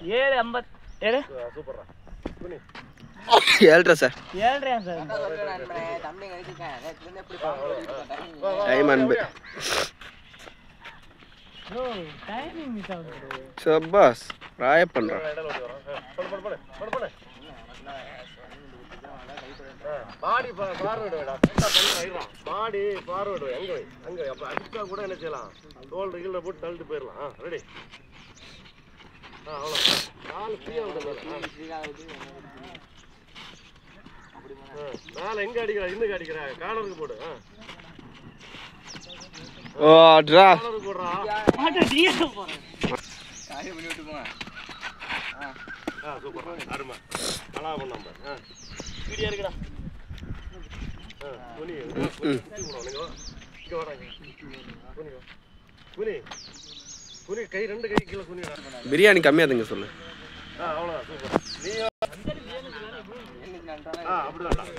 7:57 சூப்பர்ரா குனி 7:30 sir 7:30 sir time அன்பு bro timing miss ஆகுது சபாஸ் ராய பண்றான் போடு பாடி ஃபார்வர்ட் வைடா கரெக்ட்டா பண்ணி வைடா பாடி ஃபார்வர்ட் வை அங்க வை அப்ப அடிச்சா கூட என்ன செய்யலாம் தோல் ரிகில்ல போட்டு தள்ளிட்டு போயிரலாம் ரெடி அவ்வளோ கால் ஃப்ரீயா விடுங்க மேல எங்க அடிக்கிறா இன்னும் அடிக்கிறா காலருக்கு போடு ஓ ட்ரா காலருக்கு போடுறா ஆட்ட டிஎஸ் போறேன் காய் பண்ணி விட்டு போங்க சூப்பர் அருமை நல்லா பண்ணாம வீடியோ இருக்குடா குனி இங்க வராங்க குனி கை ரெண்டு கை கீழே குனிடா பிரியாணி கம்மியா திங்க சொல்லு அவ்வளவுதான் சூப்பர் நீ அப்படிதான்